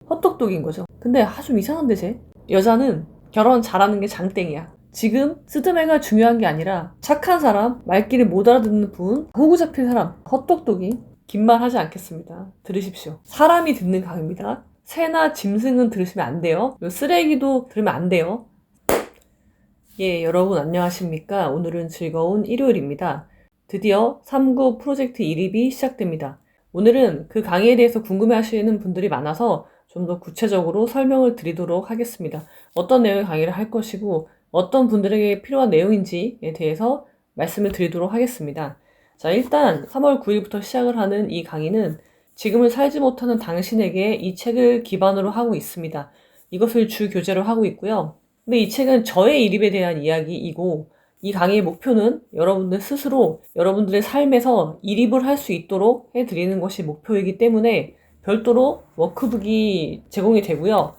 헛똑똑인 거죠. 근데 좀 이상한데 쟤? 여자는 결혼 잘하는 게 장땡이야. 지금 스드메가 중요한 게 아니라 착한 사람, 말귀를 못 알아듣는 분, 호구 잡힌 사람, 헛똑똑이. 긴 말 하지 않겠습니다. 들으십시오. 사람이 듣는 강의입니다. 새나 짐승은 들으시면 안 돼요. 쓰레기도 들으면 안 돼요. 예, 여러분 안녕하십니까? 오늘은 즐거운 일요일입니다. 드디어 3구 프로젝트 1입이 시작됩니다. 오늘은 그 강의에 대해서 궁금해하시는 분들이 많아서 좀 더 구체적으로 설명을 드리도록 하겠습니다. 어떤 내용의 강의를 할 것이고 어떤 분들에게 필요한 내용인지에 대해서 말씀을 드리도록 하겠습니다. 자, 일단 3월 9일부터 시작을 하는 이 강의는 지금을 살지 못하는 당신에게 이 책을 기반으로 하고 있습니다. 이것을 주 교재로 하고 있고요. 근데 이 책은 저의 이립에 대한 이야기이고 이 강의의 목표는 여러분들 스스로 여러분들의 삶에서 이립을 할 수 있도록 해드리는 것이 목표이기 때문에 별도로 워크북이 제공이 되고요.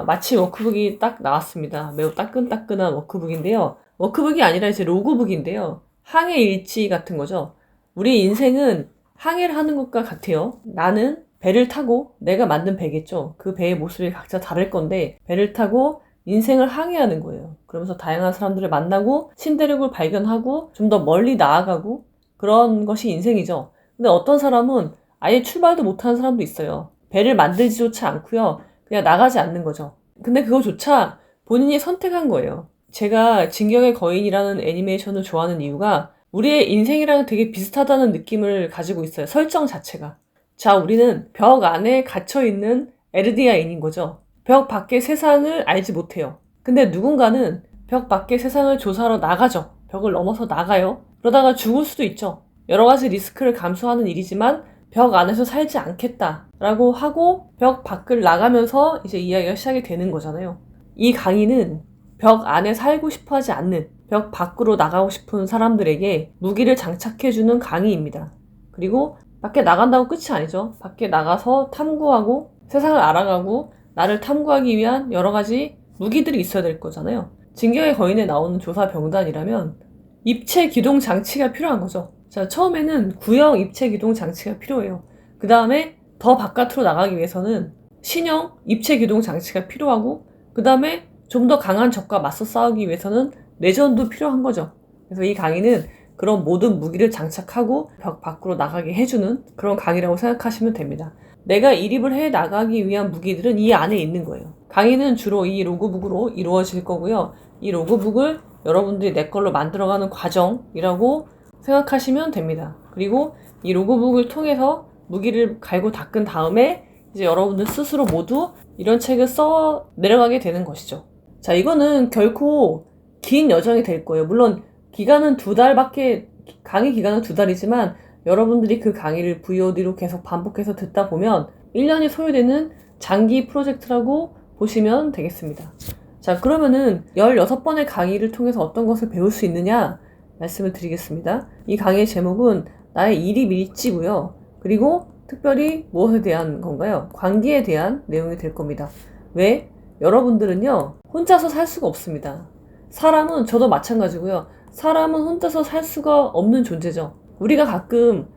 마치 워크북이 딱 나왔습니다. 매우 따끈따끈한 워크북인데요. 워크북이 아니라 이제 로그북인데요. 항해 일지 같은 거죠. 우리 인생은 항해를 하는 것과 같아요. 나는 배를 타고 내가 만든 배겠죠. 그 배의 모습이 각자 다를 건데 배를 타고 인생을 항해하는 거예요. 그러면서 다양한 사람들을 만나고 신대륙을 발견하고 좀 더 멀리 나아가고 그런 것이 인생이죠. 근데 어떤 사람은 아예 출발도 못하는 사람도 있어요. 배를 만들지조차 않고요. 그냥 나가지 않는 거죠. 근데 그거조차 본인이 선택한 거예요. 제가 진격의 거인이라는 애니메이션을 좋아하는 이유가 우리의 인생이랑 되게 비슷하다는 느낌을 가지고 있어요. 설정 자체가. 자, 우리는 벽 안에 갇혀있는 에르디아인인 거죠. 벽 밖의 세상을 알지 못해요. 근데 누군가는 벽 밖의 세상을 조사하러 나가죠. 벽을 넘어서 나가요. 그러다가 죽을 수도 있죠. 여러 가지 리스크를 감수하는 일이지만 벽 안에서 살지 않겠다라고 하고 벽 밖을 나가면서 이제 이야기가 시작이 되는 거잖아요. 이 강의는 벽 안에 살고 싶어 하지 않는 벽 밖으로 나가고 싶은 사람들에게 무기를 장착해주는 강의입니다. 그리고 밖에 나간다고 끝이 아니죠. 밖에 나가서 탐구하고 세상을 알아가고 나를 탐구하기 위한 여러 가지 무기들이 있어야 될 거잖아요. 진격의 거인에 나오는 조사 병단이라면 입체 기동 장치가 필요한 거죠. 자, 처음에는 구형 입체 기동 장치가 필요해요. 그 다음에 더 바깥으로 나가기 위해서는 신형 입체 기동 장치가 필요하고 그 다음에 좀 더 강한 적과 맞서 싸우기 위해서는 내전도 필요한 거죠. 그래서 이 강의는 그런 모든 무기를 장착하고 벽 밖으로 나가게 해주는 그런 강의라고 생각하시면 됩니다. 내가 이립을 해 나가기 위한 무기들은 이 안에 있는 거예요. 강의는 주로 이 로그북으로 이루어질 거고요. 이 로그북을 여러분들이 내 걸로 만들어가는 과정이라고 생각하시면 됩니다. 그리고 이 로그북을 통해서 무기를 갈고 닦은 다음에 이제 여러분들 스스로 모두 이런 책을 써 내려가게 되는 것이죠. 자, 이거는 결코 긴 여정이 될 거예요. 물론 기간은 2달밖에, 강의 기간은 2달이지만 여러분들이 그 강의를 VOD로 계속 반복해서 듣다 보면 1년이 소요되는 장기 프로젝트라고 보시면 되겠습니다. 자, 그러면은 16번의 강의를 통해서 어떤 것을 배울 수 있느냐 말씀을 드리겠습니다. 이 강의의 제목은 나의 이립 일지고요. 그리고 특별히 무엇에 대한 건가요? 관계에 대한 내용이 될 겁니다. 왜? 여러분들은요, 혼자서 살 수가 없습니다. 사람은, 저도 마찬가지고요. 사람은 혼자서 살 수가 없는 존재죠. 우리가 가끔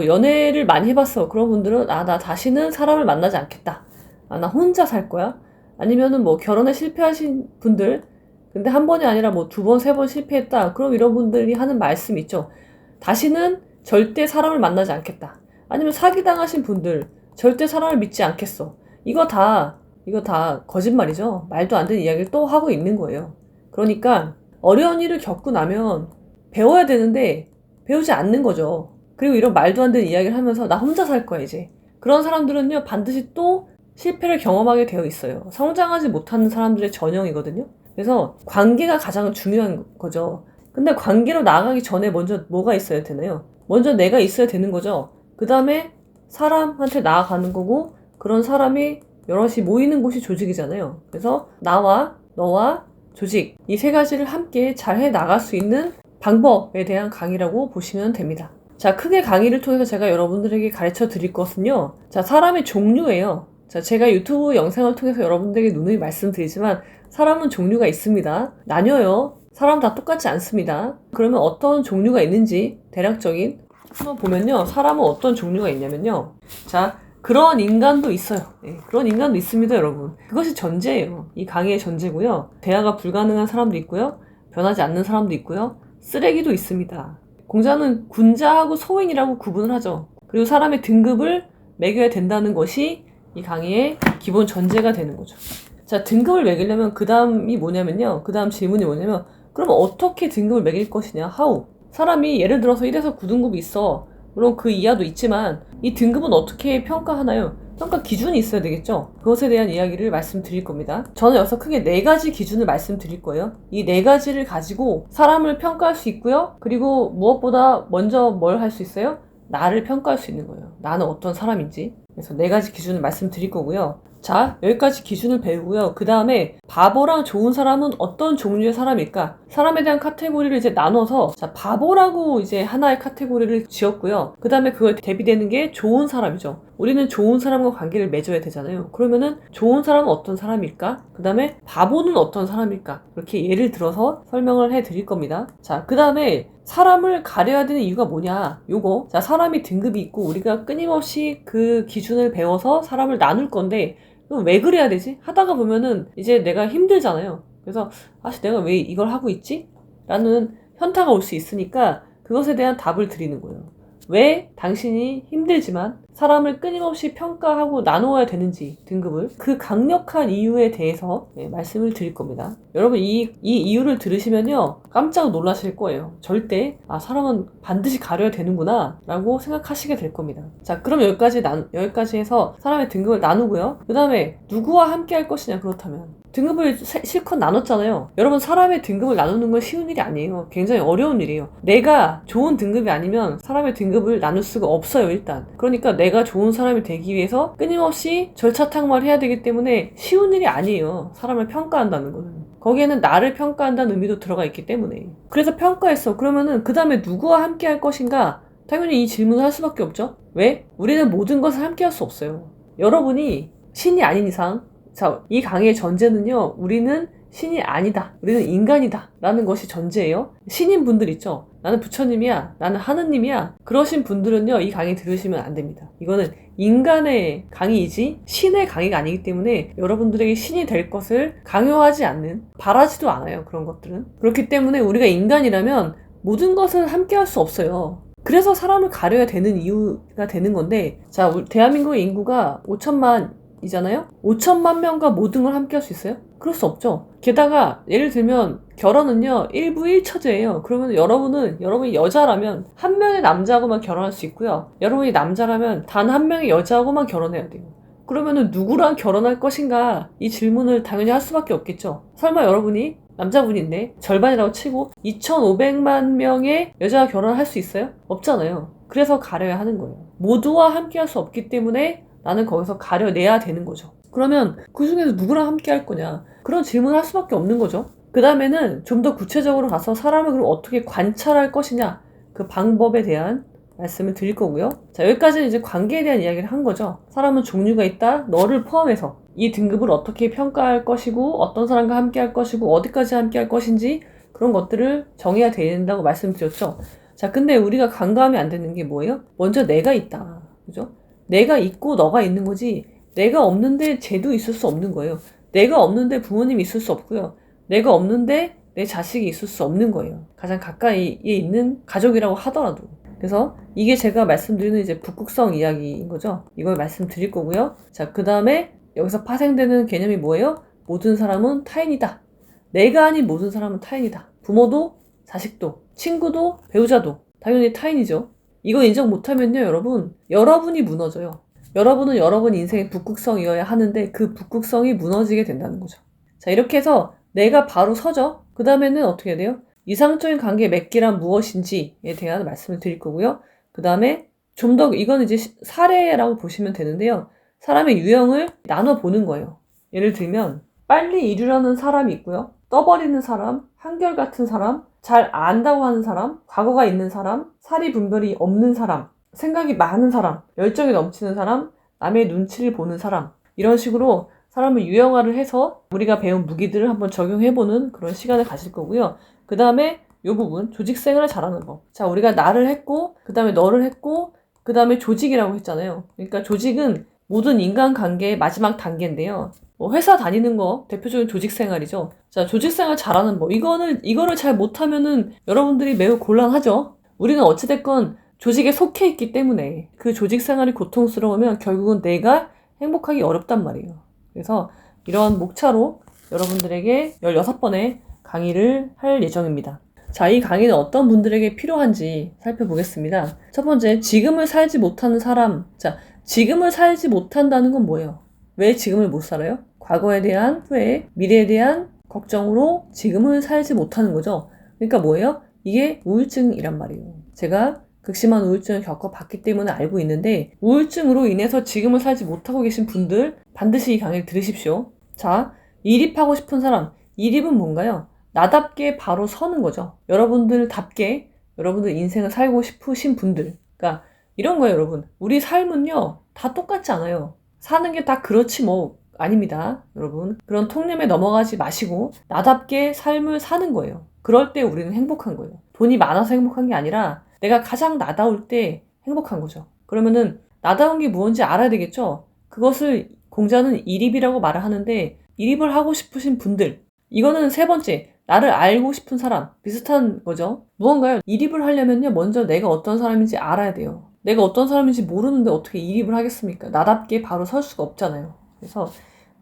연애를 많이 해봤어. 그런 분들은 나 다시는 사람을 만나지 않겠다. 나 혼자 살 거야. 아니면은 결혼에 실패하신 분들, 근데 한 번이 아니라 2번, 3번 실패했다. 그럼 이런 분들이 하는 말씀 있죠. 다시는 절대 사람을 만나지 않겠다. 아니면 사기당하신 분들, 절대 사람을 믿지 않겠어. 이거 다 거짓말이죠. 말도 안 되는 이야기를 또 하고 있는 거예요. 그러니까 어려운 일을 겪고 나면 배워야 되는데 배우지 않는 거죠. 그리고 이런 말도 안 되는 이야기를 하면서 나 혼자 살 거야 이제. 그런 사람들은요, 반드시 또 실패를 경험하게 되어 있어요. 성장하지 못하는 사람들의 전형이거든요. 그래서 관계가 가장 중요한 거죠. 근데 관계로 나아가기 전에 먼저 뭐가 있어야 되나요? 먼저 내가 있어야 되는 거죠. 그 다음에 사람한테 나아가는 거고, 그런 사람이 여럿이 모이는 곳이 조직이잖아요. 그래서 나와 너와 조직, 이 3가지를 함께 잘 해 나갈 수 있는 방법에 대한 강의라고 보시면 됩니다. 자, 크게 강의를 통해서 제가 여러분들에게 가르쳐 드릴 것은요, 자, 사람의 종류예요. 자, 제가 유튜브 영상을 통해서 여러분들에게 누누이 말씀드리지만 사람은 종류가 있습니다. 나뉘어요. 사람 다 똑같지 않습니다. 그러면 어떤 종류가 있는지 대략적인 한번 보면요, 사람은 어떤 종류가 있냐면요, 자, 그런 인간도 있어요. 네, 그런 인간도 있습니다, 여러분. 그것이 전제예요. 이 강의의 전제고요. 대화가 불가능한 사람도 있고요. 변하지 않는 사람도 있고요. 쓰레기도 있습니다. 공자는 군자하고 소인이라고 구분을 하죠. 그리고 사람의 등급을 매겨야 된다는 것이 이 강의의 기본 전제가 되는 거죠. 자, 등급을 매기려면 그 다음이 뭐냐면요. 그 다음 질문이 뭐냐면, 그럼 어떻게 등급을 매길 것이냐? How? 사람이 예를 들어서 1에서 9등급이 있어. 물론 그 이하도 있지만 이 등급은 어떻게 평가하나요? 평가 기준이 있어야 되겠죠? 그것에 대한 이야기를 말씀드릴 겁니다. 저는 여기서 크게 4가지 기준을 말씀드릴 거예요. 이 4가지를 가지고 사람을 평가할 수 있고요. 그리고 무엇보다 먼저 뭘 할 수 있어요? 나를 평가할 수 있는 거예요. 나는 어떤 사람인지. 그래서 4가지 기준을 말씀드릴 거고요. 자, 여기까지 기준을 배우고요. 그 다음에 바보랑 좋은 사람은 어떤 종류의 사람일까? 사람에 대한 카테고리를 이제 나눠서, 자, 바보라고 이제 하나의 카테고리를 지었고요. 그 다음에 그걸 대비되는 게 좋은 사람이죠. 우리는 좋은 사람과 관계를 맺어야 되잖아요. 그러면은 좋은 사람은 어떤 사람일까? 그 다음에 바보는 어떤 사람일까? 이렇게 예를 들어서 설명을 해 드릴 겁니다. 자, 그 다음에 사람을 가려야 되는 이유가 뭐냐? 요거. 자, 사람이 등급이 있고 우리가 끊임없이 그 기준을 배워서 사람을 나눌 건데, 그럼 왜 그래야 되지? 하다가 보면은 이제 내가 힘들잖아요. 그래서 내가 왜 이걸 하고 있지? 라는 현타가 올 수 있으니까 그것에 대한 답을 드리는 거예요. 왜 당신이 힘들지만 사람을 끊임없이 평가하고 나누어야 되는지, 등급을, 그 강력한 이유에 대해서 말씀을 드릴 겁니다. 여러분, 이 이유를 들으시면요 깜짝 놀라실 거예요. 절대 사람은 반드시 가려야 되는구나 라고 생각하시게 될 겁니다. 자, 그럼 여기까지 해서 사람의 등급을 나누고요. 그 다음에 누구와 함께 할 것이냐. 그렇다면 등급을 실컷 나눴잖아요. 여러분, 사람의 등급을 나누는 건 쉬운 일이 아니에요. 굉장히 어려운 일이에요. 내가 좋은 등급이 아니면 사람의 등급을 나눌 수가 없어요, 일단. 그러니까 내가 좋은 사람이 되기 위해서 끊임없이 절차탕마를 해야 되기 때문에 쉬운 일이 아니에요. 사람을 평가한다는 거는. 거기에는 나를 평가한다는 의미도 들어가 있기 때문에. 그래서 평가했어. 그러면은 그 다음에 누구와 함께 할 것인가? 당연히 이 질문을 할 수밖에 없죠. 왜? 우리는 모든 것을 함께 할 수 없어요. 여러분이 신이 아닌 이상, 자, 이 강의의 전제는요, 우리는 신이 아니다, 우리는 인간이다 라는 것이 전제예요. 신인 분들 있죠. 나는 부처님이야, 나는 하느님이야, 그러신 분들은요 이 강의 들으시면 안 됩니다. 이거는 인간의 강의이지 신의 강의가 아니기 때문에 여러분들에게 신이 될 것을 강요하지 않는, 바라지도 않아요. 그런 것들은. 그렇기 때문에 우리가 인간이라면 모든 것을 함께 할 수 없어요. 그래서 사람을 가려야 되는 이유가 되는 건데, 자, 대한민국의 인구가 5천만 이잖아요? 5천만 명과 모든 걸 함께 할 수 있어요? 그럴 수 없죠. 게다가 예를 들면 결혼은요 1부 1처제예요. 그러면 여러분이 여자라면 한 명의 남자하고만 결혼할 수 있고요. 여러분이 남자라면 단 한 명의 여자하고만 결혼해야 돼요. 그러면은 누구랑 결혼할 것인가? 이 질문을 당연히 할 수밖에 없겠죠. 설마 여러분이 남자분인데 절반이라고 치고 2,500만 명의 여자와 결혼할 수 있어요? 없잖아요. 그래서 가려야 하는 거예요. 모두와 함께 할 수 없기 때문에 나는 거기서 가려내야 되는 거죠. 그러면 그 중에서 누구랑 함께 할 거냐? 그런 질문을 할 수밖에 없는 거죠. 그 다음에는 좀 더 구체적으로 가서 사람을 그럼 어떻게 관찰할 것이냐? 그 방법에 대한 말씀을 드릴 거고요. 자, 여기까지는 이제 관계에 대한 이야기를 한 거죠. 사람은 종류가 있다. 너를 포함해서 이 등급을 어떻게 평가할 것이고, 어떤 사람과 함께 할 것이고, 어디까지 함께 할 것인지, 그런 것들을 정해야 된다고 말씀드렸죠. 자, 근데 우리가 간과하면 안 되는 게 뭐예요? 먼저 내가 있다. 그죠? 내가 있고 너가 있는 거지, 내가 없는데 쟤도 있을 수 없는 거예요. 내가 없는데 부모님이 있을 수 없고요. 내가 없는데 내 자식이 있을 수 없는 거예요. 가장 가까이에 있는 가족이라고 하더라도. 그래서 이게 제가 말씀드리는 이제 북극성 이야기인 거죠. 이걸 말씀드릴 거고요. 자, 그 다음에 여기서 파생되는 개념이 뭐예요? 모든 사람은 타인이다. 내가 아닌 모든 사람은 타인이다. 부모도, 자식도, 친구도, 배우자도 당연히 타인이죠. 이거 인정 못하면요, 여러분이 무너져요. 여러분은 여러분 인생의 북극성이어야 하는데 그 북극성이 무너지게 된다는 거죠. 자, 이렇게 해서 내가 바로 서죠. 그 다음에는 어떻게 해야 돼요? 이상적인 관계 맺기란 무엇인지에 대한 말씀을 드릴 거고요. 그 다음에 좀 더, 이건 이제 사례라고 보시면 되는데요. 사람의 유형을 나눠보는 거예요. 예를 들면 빨리 이루려는 사람이 있고요. 떠버리는 사람, 한결같은 사람, 잘 안다고 하는 사람, 과거가 있는 사람, 사리 분별이 없는 사람, 생각이 많은 사람, 열정이 넘치는 사람, 남의 눈치를 보는 사람, 이런 식으로 사람을 유형화를 해서 우리가 배운 무기들을 한번 적용해보는 그런 시간을 가질 거고요. 그 다음에 이 부분, 조직생활을 잘하는 법. 자, 우리가 나를 했고, 그 다음에 너를 했고, 그 다음에 조직이라고 했잖아요. 그러니까 조직은 모든 인간관계의 마지막 단계인데요. 회사 다니는 거 대표적인 조직생활이죠. 자, 조직생활 잘하는 법. 이거를 잘 못하면은 여러분들이 매우 곤란하죠. 우리는 어찌됐건 조직에 속해 있기 때문에 그 조직생활이 고통스러우면 결국은 내가 행복하기 어렵단 말이에요. 그래서 이런 목차로 여러분들에게 16번의 강의를 할 예정입니다. 자, 이 강의는 어떤 분들에게 필요한지 살펴보겠습니다. 첫 번째, 지금을 살지 못하는 사람. 자, 지금을 살지 못한다는 건 뭐예요? 왜 지금을 못 살아요? 과거에 대한 후회, 미래에 대한 걱정으로 지금을 살지 못하는 거죠. 그러니까 뭐예요? 이게 우울증이란 말이에요. 제가 극심한 우울증을 겪어봤기 때문에 알고 있는데, 우울증으로 인해서 지금을 살지 못하고 계신 분들 반드시 이 강의를 들으십시오. 자, 이립하고 싶은 사람. 이립은 뭔가요? 나답게 바로 서는 거죠. 여러분들답게 여러분들 인생을 살고 싶으신 분들. 그러니까 이런 거예요, 여러분. 우리 삶은요, 다 똑같지 않아요. 사는 게 다 그렇지 뭐 아닙니다, 여러분. 그런 통념에 넘어가지 마시고 나답게 삶을 사는 거예요. 그럴 때 우리는 행복한 거예요. 돈이 많아서 행복한 게 아니라 내가 가장 나다울 때 행복한 거죠. 그러면은 나다운 게 무엇인지 알아야 되겠죠? 그것을 공자는 이립이라고 말을 하는데, 이립을 하고 싶으신 분들, 이거는 세 번째, 나를 알고 싶은 사람, 비슷한 거죠. 무언가요? 이립을 하려면요, 먼저 내가 어떤 사람인지 알아야 돼요. 내가 어떤 사람인지 모르는데 어떻게 이립을 하겠습니까? 나답게 바로 설 수가 없잖아요. 그래서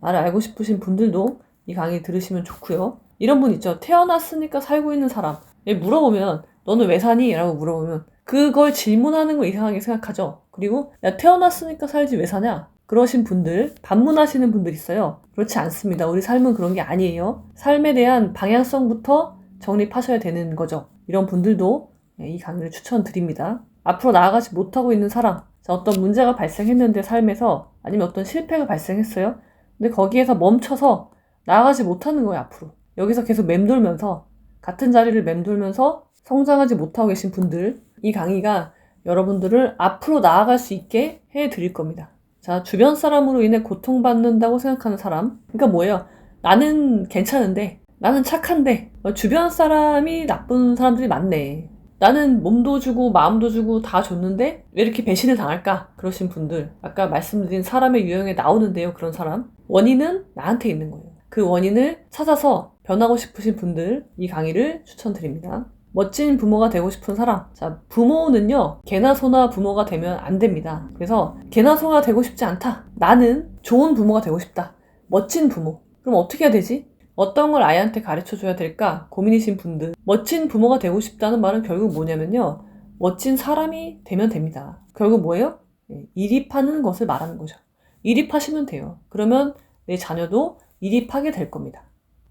나를 알고 싶으신 분들도 이 강의 들으시면 좋고요. 이런 분 있죠. 태어났으니까 살고 있는 사람. 물어보면 너는 왜 사니? 라고 물어보면 그걸 질문하는 거 이상하게 생각하죠. 그리고 야, 태어났으니까 살지 왜 사냐? 그러신 분들, 반문하시는 분들 있어요. 그렇지 않습니다. 우리 삶은 그런 게 아니에요. 삶에 대한 방향성부터 정립하셔야 되는 거죠. 이런 분들도 이 강의를 추천드립니다. 앞으로 나아가지 못하고 있는 사람, 자, 어떤 문제가 발생했는데 삶에서, 아니면 어떤 실패가 발생했어요. 근데 거기에서 멈춰서 나아가지 못하는 거예요, 앞으로. 여기서 계속 맴돌면서, 같은 자리를 맴돌면서 성장하지 못하고 계신 분들, 이 강의가 여러분들을 앞으로 나아갈 수 있게 해드릴 겁니다. 자, 주변 사람으로 인해 고통받는다고 생각하는 사람. 그러니까 뭐예요? 나는 괜찮은데, 나는 착한데, 주변 사람이 나쁜 사람들이 많네. 나는 몸도 주고 마음도 주고 다 줬는데 왜 이렇게 배신을 당할까? 그러신 분들, 아까 말씀드린 사람의 유형에 나오는데요. 그런 사람, 원인은 나한테 있는 거예요. 그 원인을 찾아서 변하고 싶으신 분들, 이 강의를 추천드립니다. 멋진 부모가 되고 싶은 사람. 자, 부모는요, 개나 소나 부모가 되면 안 됩니다. 그래서 개나 소가 되고 싶지 않다. 나는 좋은 부모가 되고 싶다. 멋진 부모. 그럼 어떻게 해야 되지? 어떤 걸 아이한테 가르쳐줘야 될까 고민이신 분들, 멋진 부모가 되고 싶다는 말은 결국 뭐냐면요, 멋진 사람이 되면 됩니다. 결국 뭐예요? 이립하는 것을 말하는 거죠. 이립하시면 돼요. 그러면 내 자녀도 이립하게 될 겁니다.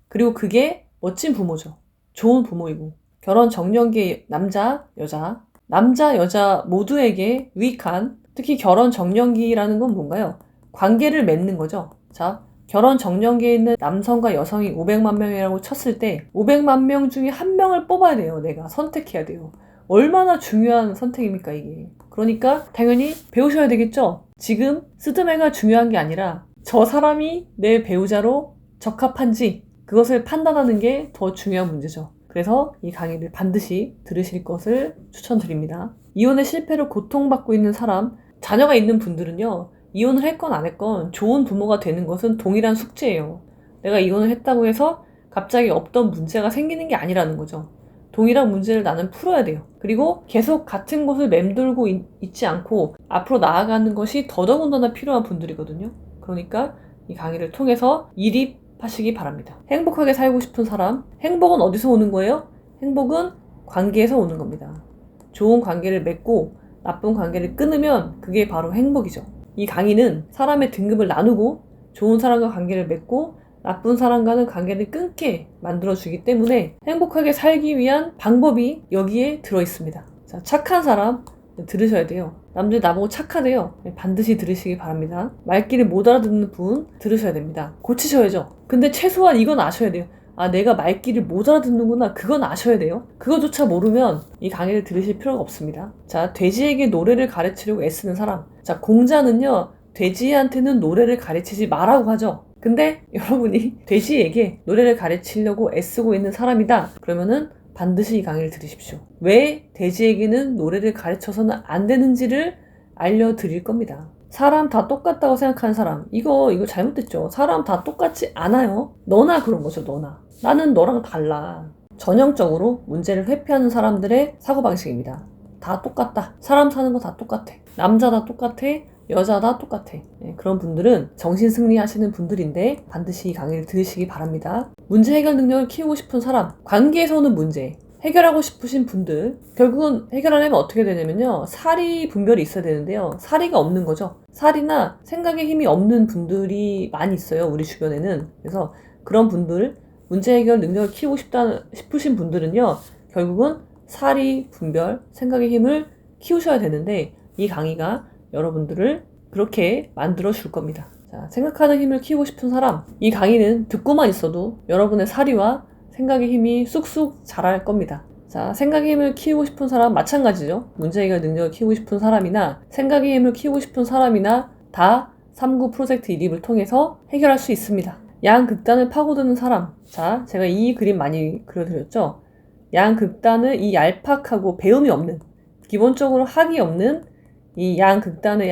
그리고 그게 멋진 부모죠. 좋은 부모이고, 결혼 정년기 남자, 여자 모두에게 유익한, 특히 결혼 정년기라는 건 뭔가요? 관계를 맺는 거죠. 자, 결혼 정년기에 있는 남성과 여성이 500만 명이라고 쳤을 때 500만 명 중에 한 명을 뽑아야 돼요. 내가 선택해야 돼요. 얼마나 중요한 선택입니까, 이게. 그러니까 당연히 배우셔야 되겠죠. 지금 스드메가 중요한 게 아니라 저 사람이 내 배우자로 적합한지 그것을 판단하는 게 더 중요한 문제죠. 그래서 이 강의를 반드시 들으실 것을 추천드립니다. 이혼의 실패로 고통받고 있는 사람, 자녀가 있는 분들은요, 이혼을 했건 안 했건 좋은 부모가 되는 것은 동일한 숙제예요. 내가 이혼을 했다고 해서 갑자기 없던 문제가 생기는 게 아니라는 거죠. 동일한 문제를 나는 풀어야 돼요. 그리고 계속 같은 곳을 맴돌고 있지 않고 앞으로 나아가는 것이 더더군다나 필요한 분들이거든요. 그러니까 이 강의를 통해서 이립하시기 바랍니다. 행복하게 살고 싶은 사람, 행복은 어디서 오는 거예요? 행복은 관계에서 오는 겁니다. 좋은 관계를 맺고 나쁜 관계를 끊으면 그게 바로 행복이죠. 이 강의는 사람의 등급을 나누고 좋은 사람과 관계를 맺고 나쁜 사람과는 관계를 끊게 만들어주기 때문에 행복하게 살기 위한 방법이 여기에 들어있습니다. 자, 착한 사람 들으셔야 돼요. 남들 나보고 착하대요. 반드시 들으시기 바랍니다. 말귀를 못 알아듣는 분 들으셔야 됩니다. 고치셔야죠. 근데 최소한 이건 아셔야 돼요. 아, 내가 말귀를 못 알아듣는구나. 그건 아셔야 돼요. 그거조차 모르면 이 강의를 들으실 필요가 없습니다. 자, 돼지에게 노래를 가르치려고 애쓰는 사람. 자, 공자는요, 돼지한테는 노래를 가르치지 말라고 하죠. 근데 여러분이 돼지에게 노래를 가르치려고 애쓰고 있는 사람이다. 그러면은 반드시 이 강의를 들으십시오. 왜 돼지에게는 노래를 가르쳐서는 안 되는지를 알려드릴 겁니다. 사람 다 똑같다고 생각하는 사람, 이거 잘못됐죠. 사람 다 똑같지 않아요. 너나 그런 거죠. 너나. 나는 너랑 달라. 전형적으로 문제를 회피하는 사람들의 사고방식입니다. 다 똑같다. 사람 사는 거 다 똑같아. 남자 다 똑같아. 여자 다 똑같아. 네, 그런 분들은 정신승리 하시는 분들인데 반드시 이 강의를 들으시기 바랍니다. 문제 해결 능력을 키우고 싶은 사람, 관계에서 오는 문제 해결하고 싶으신 분들, 결국은 해결하려면 어떻게 되냐면요, 사리 분별이 있어야 되는데요, 사리가 없는 거죠. 사리나 생각의 힘이 없는 분들이 많이 있어요, 우리 주변에는. 그래서 그런 분들, 문제 해결 능력을 키우고 싶으신 분들은요, 결국은 사리 분별, 생각의 힘을 키우셔야 되는데, 이 강의가 여러분들을 그렇게 만들어 줄 겁니다. 자, 생각하는 힘을 키우고 싶은 사람, 이 강의는 듣고만 있어도 여러분의 사리와 생각의 힘이 쑥쑥 자랄 겁니다. 자, 생각의 힘을 키우고 싶은 사람 마찬가지죠. 문제 해결 능력을 키우고 싶은 사람이나 생각의 힘을 키우고 싶은 사람이나 다 3구 프로젝트 이립을 통해서 해결할 수 있습니다. 양극단을 파고드는 사람. 자, 제가 이 그림 많이 그려드렸죠. 양극단을 이 얄팍하고 배움이 없는, 기본적으로 학이 없는 이 양극단의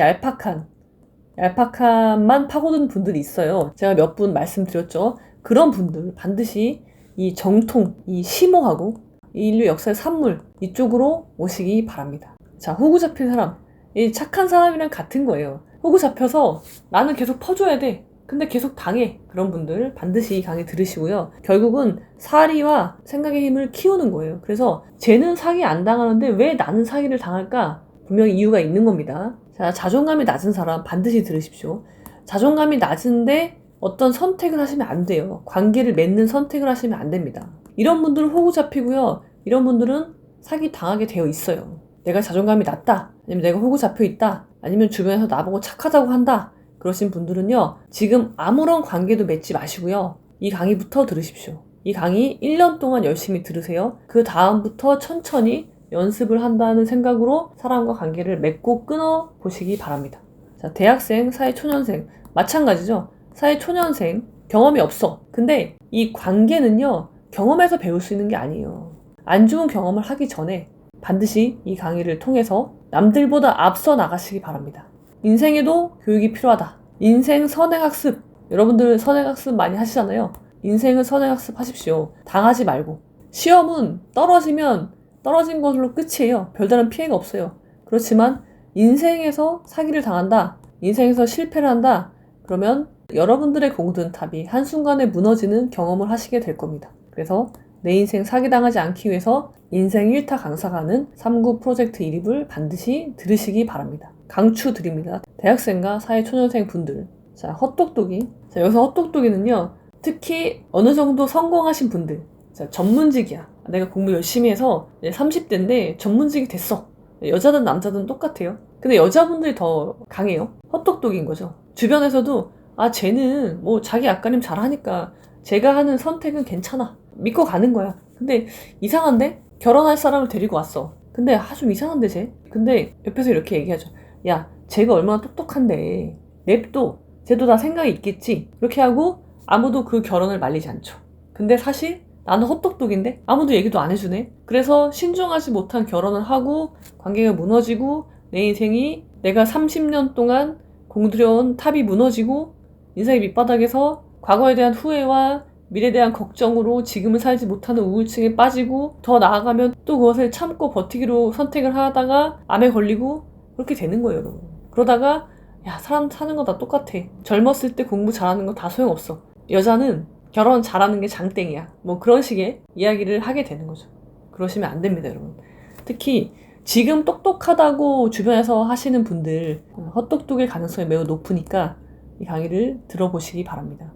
얄팍함만 파고드는 분들이 있어요. 제가 몇 분 말씀드렸죠. 그런 분들 반드시 이 정통, 이 심오하고 이 인류 역사의 산물 이쪽으로 오시기 바랍니다. 자, 호구 잡힌 사람, 이 착한 사람이랑 같은 거예요. 호구 잡혀서 나는 계속 퍼줘야 돼. 근데 계속 당해. 그런 분들 반드시 이 강의 들으시고요. 결국은 사리와 생각의 힘을 키우는 거예요. 그래서 쟤는 사기 안 당하는데 왜 나는 사기를 당할까? 분명히 이유가 있는 겁니다. 자, 자존감이 낮은 사람 반드시 들으십시오. 자존감이 낮은데 어떤 선택을 하시면 안 돼요. 관계를 맺는 선택을 하시면 안 됩니다. 이런 분들은 호구 잡히고요. 이런 분들은 사기 당하게 되어 있어요. 내가 자존감이 낮다. 아니면 내가 호구 잡혀 있다. 아니면 주변에서 나보고 착하다고 한다. 그러신 분들은요, 지금 아무런 관계도 맺지 마시고요. 이 강의부터 들으십시오. 이 강의 1년 동안 열심히 들으세요. 그 다음부터 천천히 연습을 한다는 생각으로 사람과 관계를 맺고 끊어 보시기 바랍니다. 자, 대학생, 사회초년생 마찬가지죠. 사회초년생 경험이 없어. 근데 이 관계는요, 경험에서 배울 수 있는 게 아니에요. 안 좋은 경험을 하기 전에 반드시 이 강의를 통해서 남들보다 앞서 나가시기 바랍니다. 인생에도 교육이 필요하다. 인생 선행학습. 여러분들 선행학습 많이 하시잖아요. 인생은 선행학습 하십시오. 당하지 말고. 시험은 떨어지면 떨어진 것으로 끝이에요. 별다른 피해가 없어요. 그렇지만 인생에서 사기를 당한다. 인생에서 실패를 한다. 그러면 여러분들의 고든탑이 한순간에 무너지는 경험을 하시게 될 겁니다. 그래서 내 인생 사기당하지 않기 위해서 인생 1타 강사가 하는 3구 프로젝트 이립을 반드시 들으시기 바랍니다. 강추 드립니다. 대학생과 사회초년생 분들. 자, 헛똑똑이. 자, 여기서 헛똑똑이는요, 특히 어느 정도 성공하신 분들. 자, 전문직이야. 내가 공부 열심히 해서 30대인데 전문직이 됐어. 여자든 남자든 똑같아요. 근데 여자분들이 더 강해요. 헛똑똑인 거죠. 주변에서도 쟤는 뭐 자기 앞가림 잘하니까 제가 하는 선택은 괜찮아. 믿고 가는 거야. 근데 이상한데? 결혼할 사람을 데리고 왔어. 근데 좀 이상한데 쟤? 근데 옆에서 이렇게 얘기하죠. 야, 쟤가 얼마나 똑똑한데 냅둬. 쟤도 다 생각이 있겠지. 이렇게 하고 아무도 그 결혼을 말리지 않죠. 근데 사실 나는 헛똑똑인데 아무도 얘기도 안 해주네. 그래서 신중하지 못한 결혼을 하고 관계가 무너지고 내 인생이 내가 30년 동안 공들여온 탑이 무너지고 인생의 밑바닥에서 과거에 대한 후회와 미래에 대한 걱정으로 지금을 살지 못하는 우울증에 빠지고 더 나아가면 또 그것을 참고 버티기로 선택을 하다가 암에 걸리고 그렇게 되는 거예요, 여러분. 그러다가 야, 사람 사는 거 다 똑같아. 젊었을 때 공부 잘하는 거 다 소용없어. 여자는 결혼 잘하는 게 장땡이야. 뭐 그런 식의 이야기를 하게 되는 거죠. 그러시면 안 됩니다, 여러분. 특히 지금 똑똑하다고 주변에서 하시는 분들 헛똑똑일 가능성이 매우 높으니까 이 강의를 들어보시기 바랍니다.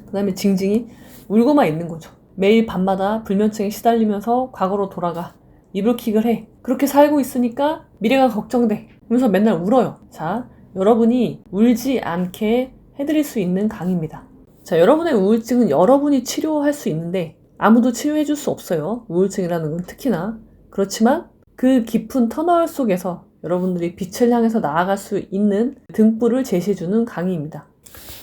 그 다음에 징징이 울고만 있는 거죠. 매일 밤마다 불면증에 시달리면서 과거로 돌아가 이불킥을 해. 그렇게 살고 있으니까 미래가 걱정돼. 그러면서 맨날 울어요. 자, 여러분이 울지 않게 해드릴 수 있는 강의입니다. 자, 여러분의 우울증은 여러분이 치료할 수 있는데 아무도 치료해줄 수 없어요. 우울증이라는 건 특히나. 그렇지만 그 깊은 터널 속에서 여러분들이 빛을 향해서 나아갈 수 있는 등불을 제시해주는 강의입니다.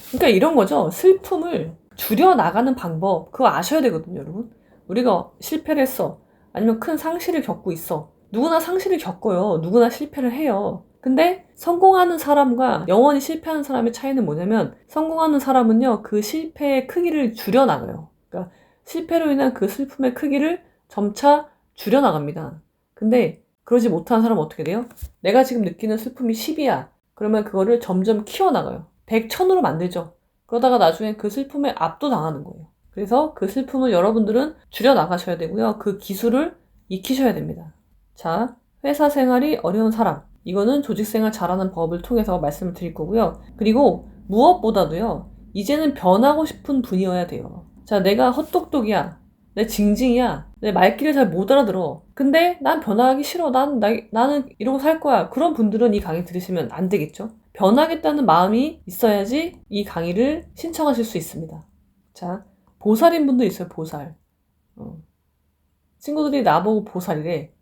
그러니까 이런 거죠. 슬픔을 줄여나가는 방법, 그거 아셔야 되거든요, 여러분. 우리가 실패를 했어. 아니면 큰 상실을 겪고 있어. 누구나 상실을 겪어요. 누구나 실패를 해요. 근데 성공하는 사람과 영원히 실패하는 사람의 차이는 뭐냐면 성공하는 사람은요, 그 실패의 크기를 줄여나가요. 그러니까 실패로 인한 그 슬픔의 크기를 점차 줄여나갑니다. 근데 그러지 못하는 사람은 어떻게 돼요? 내가 지금 느끼는 슬픔이 10이야. 그러면 그거를 점점 키워나가요. 100, 1000으로 만들죠. 그러다가 나중에 그 슬픔에 압도당하는 거예요. 그래서 그 슬픔을 여러분들은 줄여나가셔야 되고요. 그 기술을 익히셔야 됩니다. 자, 회사 생활이 어려운 사람. 이거는 조직생활 잘하는 법을 통해서 말씀을 드릴 거고요. 그리고 무엇보다도요, 이제는 변하고 싶은 분이어야 돼요. 자, 내가 헛똑똑이야. 내 징징이야. 내 말귀를 잘 못 알아들어. 근데 난 변화하기 싫어. 나는 이러고 살 거야. 그런 분들은 이 강의 들으시면 안 되겠죠? 변하겠다는 마음이 있어야지 이 강의를 신청하실 수 있습니다. 자, 보살인 분도 있어요, 보살. 친구들이 나보고 보살이래.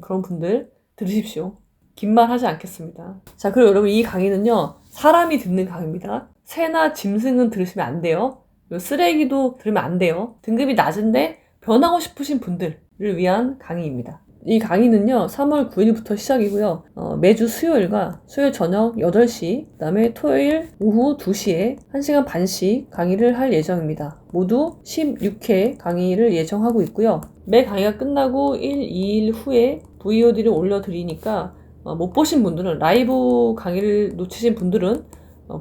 그런 분들 들으십시오. 긴 말 하지 않겠습니다. 자, 그리고 여러분 이 강의는요, 사람이 듣는 강의입니다. 새나 짐승은 들으시면 안 돼요. 쓰레기도 들으면 안 돼요. 등급이 낮은데 변하고 싶으신 분들을 위한 강의입니다. 이 강의는요, 3월 9일부터 시작이고요. 매주 수요일과 수요일 저녁 8시, 그 다음에 토요일 오후 2시에 1시간 반씩 강의를 할 예정입니다. 모두 16회 강의를 예정하고 있고요. 매 강의가 끝나고 1, 2일 후에 VOD를 올려드리니까 못 보신 분들은, 라이브 강의를 놓치신 분들은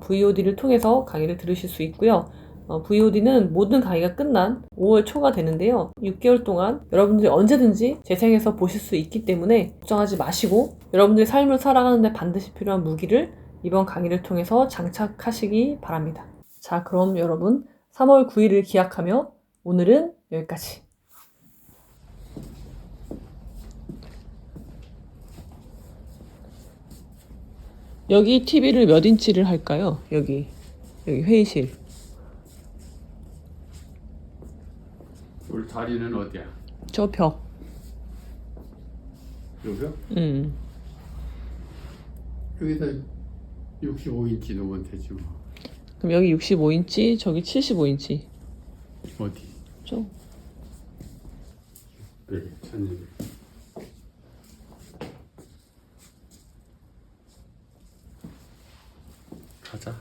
VOD를 통해서 강의를 들으실 수 있고요. VOD는 모든 강의가 끝난 5월 초가 되는데요. 6개월 동안 여러분들이 언제든지 재생해서 보실 수 있기 때문에 걱정하지 마시고 여러분들의 삶을 살아가는데 반드시 필요한 무기를 이번 강의를 통해서 장착하시기 바랍니다. 자, 그럼 여러분 3월 9일을 기약하며 오늘은 여기까지. 여기 TV를 몇 인치를 할까요? 여기 회의실. 우리 다리는 어디야? 저 벽. 여기요? 여기다 65인치 놓으면 되지 뭐. 그럼 여기 65인치, 저기 75인치. 어디? 저. 네, 천일. 가자.